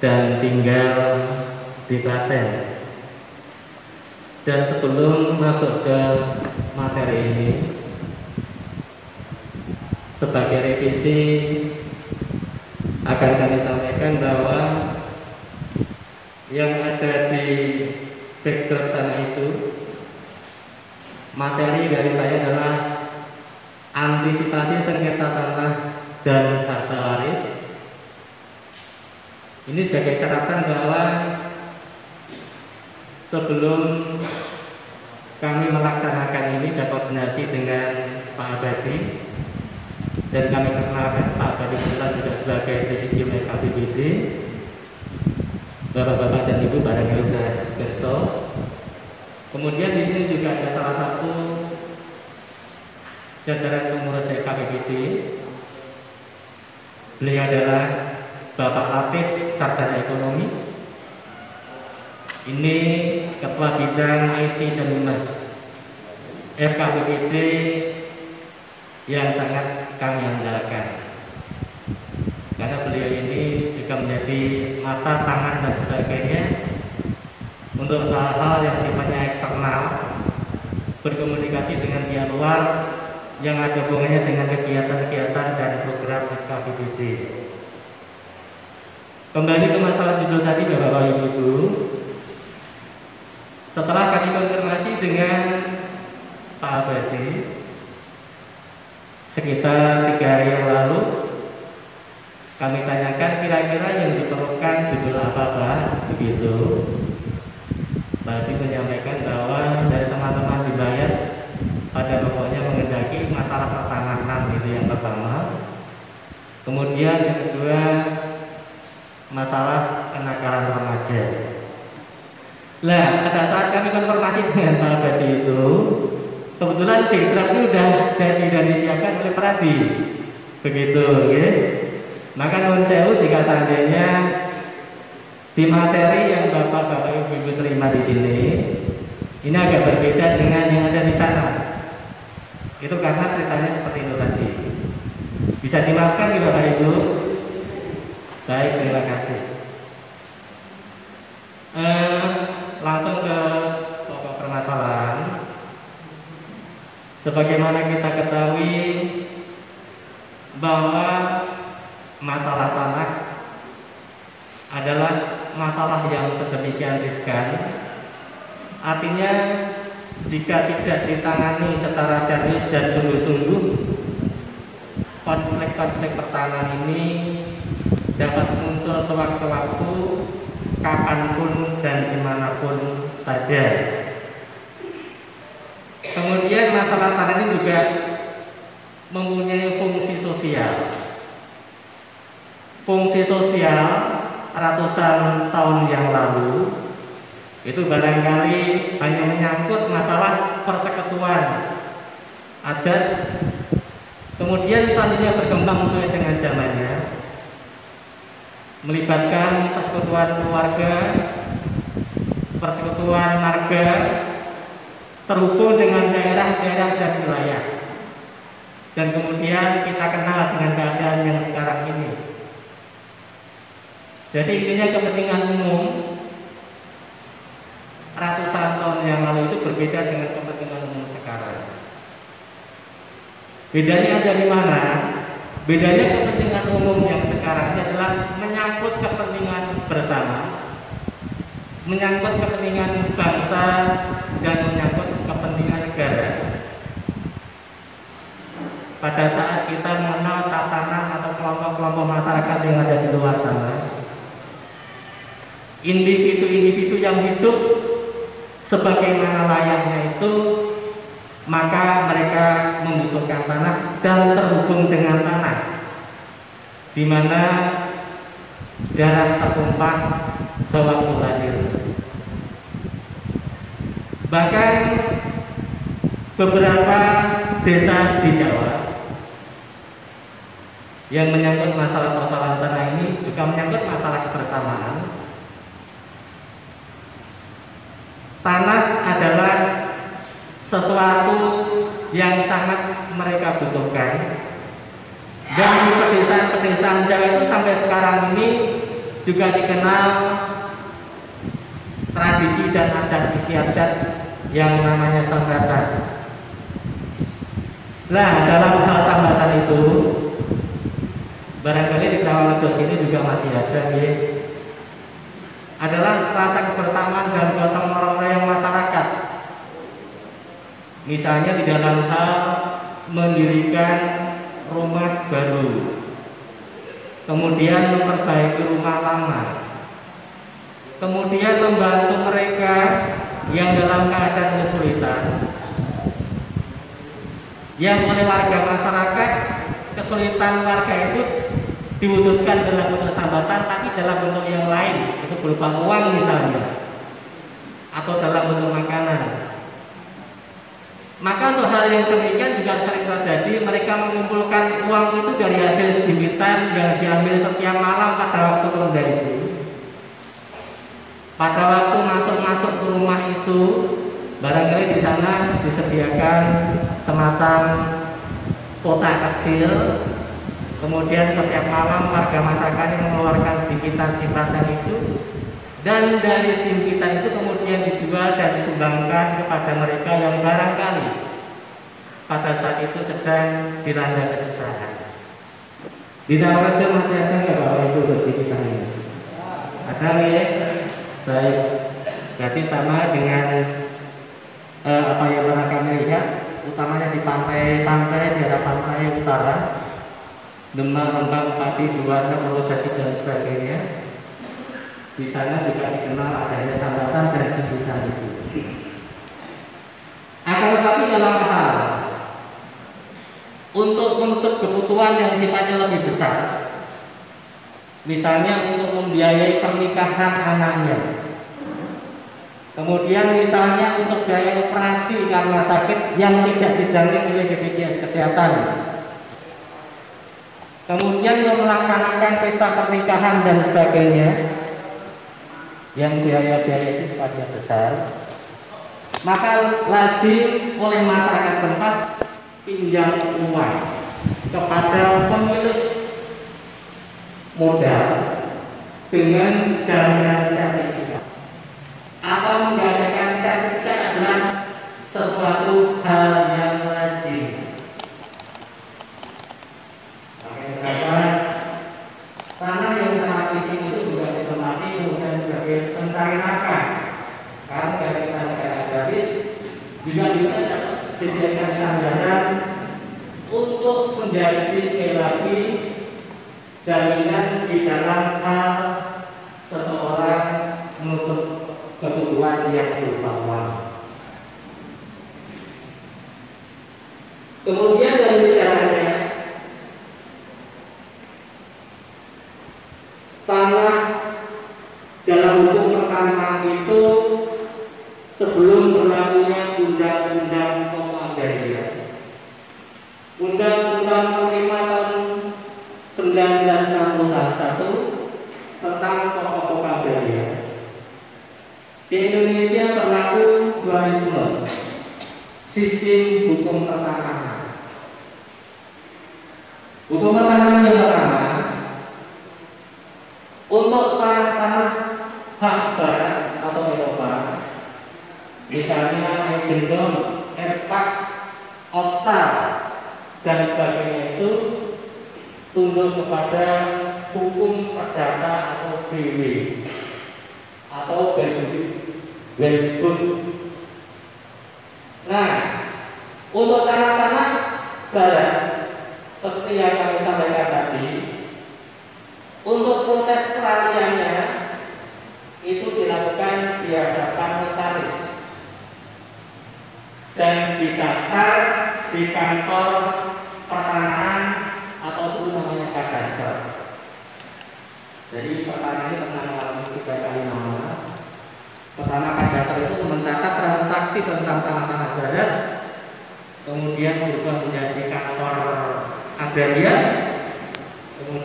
dan tinggal di Klaten. Dan sebelum masuk ke materi ini, sebagai revisi akan kami sampaikan bahwa yang ada di backdrop sana itu, materi dari saya adalah antisipasi sengketa tanah dan harta waris. Ini sebagai catatan bahwa sebelum kami melaksanakan ini dan koordinasi dengan Pak Abadi, dan kami kenalkan Pak Abadi kita juga sebagai presidium KPBD, Bapak-bapak dan Ibu barangkali sudah gerso. Kemudian di sini juga ada salah satu jajaran pengurus KPBD. Beliau adalah Bapak Latif, sarjana ekonomi. Ini Ketua Bidang IT dan Humas FKPBD yang sangat kami andalkan, karena beliau ini juga menjadi mata, tangan dan sebagainya untuk hal-hal yang sifatnya eksternal, berkomunikasi dengan pihak luar yang ada hubungannya dengan kegiatan-kegiatan dan program FKPBD. Kembali ke masalah judul tadi, Bapak Ibu. Setelah kami konfirmasi dengan Pak Abadi sekitar 3 hari yang lalu, kami tanyakan kira-kira yang diperlukan judul apa Pak, begitu. Pak Abadi menyampaikan bahwa dari teman-teman dibayar pada pokoknya mengendaki masalah pertanahan, itu yang pertama. Kemudian yang kedua, masalah kenakalan remaja. Nah, pada saat kami konfirmasi dengan Pak Abadi itu, kebetulan backdrop ini sudah jadi dan disiapkan oleh Pradi, begitu, ya. Maka nun sewu jika seandainya di materi yang Bapak-bapak Ibu terima di sini, ini agak berbeda dengan yang ada di sana. Itu karena ceritanya seperti itu tadi. Bisa dimaafkan ya Bapak Ibu? Baik, terima kasih. Langsung ke pokok permasalahan. Sebagaimana kita ketahui bahwa masalah tanah adalah masalah yang sedemikian riskan. Artinya jika tidak ditangani secara serius dan sungguh-sungguh, konflik-konflik pertanahan ini dapat muncul sewaktu-waktu, kapanpun dan dimanapun saja. Kemudian masalah tanah ini juga mempunyai fungsi sosial. Fungsi sosial ratusan tahun yang lalu itu barangkali hanya menyangkut masalah persekutuan adat. Kemudian selanjutnya berkembang sesuai dengan zamannya, melibatkan persekutuan keluarga, persekutuan marga, terhubung dengan daerah-daerah dan wilayah. Dan kemudian kita kenal dengan keadaan yang sekarang ini. Jadi intinya kepentingan umum ratusan tahun yang lalu itu berbeda dengan kepentingan umum sekarang. Bedanya ada di mana? Bedanya kepentingan umum yang sekarang ini adalah menyangkut kepentingan bersama, menyangkut kepentingan bangsa, dan menyangkut kepentingan negara. Pada saat kita mengenal tatanan atau kelompok-kelompok masyarakat yang ada di luar sana, individu-individu yang hidup sebagaimana layaknya itu, maka mereka membutuhkan tanah dan terhubung dengan tanah, di mana darah tertumpah sewaktu lahir. Bahkan beberapa desa di Jawa yang menyangkut masalah persoalan tanah ini juga menyangkut masalah kebersamaan. Tanah adalah sesuatu yang sangat mereka butuhkan, dan di pedesaan-pedesaan Jawa itu sampai sekarang ini juga dikenal tradisi dan adat istiadat yang namanya sambatan. Nah, dalam hal sambatan itu barangkali di Tawarejo sini juga masih ada ya, adalah rasa kebersamaan dan gotong royong masyarakat. Misalnya di dalam hal mendirikan rumah baru, kemudian memperbaiki rumah lama, kemudian membantu mereka yang dalam keadaan kesulitan, yang oleh warga masyarakat kesulitan warga itu diwujudkan dalam bentuk sambatan, tapi dalam bentuk yang lain, itu berupa uang misalnya, atau dalam bentuk makanan. Maka untuk hal yang demikian juga sering terjadi, mereka mengumpulkan uang itu dari hasil jimpitan yang diambil setiap malam pada waktu ronda itu. Pada waktu masuk ke rumah itu, barangkali di sana disediakan semacam kotak kecil. Kemudian setiap malam warga masyarakat yang mengeluarkan jimpitan-jimpitan itu, dan dari jimpitan itu kemudian dijual dan disumbangkan kepada mereka yang barangkali pada saat itu sedang dilanda kesusahan. Di Tawarejo masih ada nggak Bapak Ibu jimpitan ini? Ada ya? Baik. Berarti sama dengan apa yang pernah kami lihat, utamanya di pantai-pantai di daerah pantai utara, Demak, Rembang, Pati, Juanda, Purwodadi dan sebagainya. Di sana juga dikenal adanya sambatan dan jimpitan itu. Akan tetapi dalam hal untuk menutup kebutuhan yang sifatnya lebih besar, misalnya untuk membiayai pernikahan anaknya, kemudian misalnya untuk biaya operasi karena sakit yang tidak dijamin oleh BPJS Kesehatan, kemudian melaksanakan pesta pernikahan dan sebagainya, yang biaya-biaya itu sifatnya besar, maka lazim oleh masyarakat setempat pinjam uang kepada pemilik modal dengan jaminan sertifikat, atau menggandakan sertifikat adalah sesuatu hal yang lazim. Tanah yang sangat di sini itu juga ditempati kemudian sebagai pencari nafkah, karena dari negara agraris juga bisa dijadikan sandaran untuk menjadi sekali lagi jaminan di dalam hal seseorang menutup kebutuhan yang berupa uang. Kemudian dari sejarahnya, tanah dalam hukum pertanahan itu sebelum berlakunya Undang-Undang Pokok Agraria, Undang-Undang 5 tahun 1961 tentang pokok-pokok agraria. Di Indonesia berlaku dualisme sistem hukum pertanahan. Hukum pertanahan yang pertama, untuk tanah-tanah hak barat atau Eropa, misalnya Eigendom, Erspak, Otstar dan sebagainya, itu tunduk kepada hukum perdata atau BW atau Wellbund. Nah, untuk tanah-tanah barat seperti yang kami sampaikan tadi, untuk proses peralihannya itu dilakukan di hadapan notaris dan didaftar di kantor pertanahan atau itu namanya kadaster. Jadi pertanahan ini pernah mengalami 3 kali nama. Pertama, kadaster itu mencatat transaksi tentang tanah-tanah barat, kemudian berubah menjadi kantor agraria, kemudian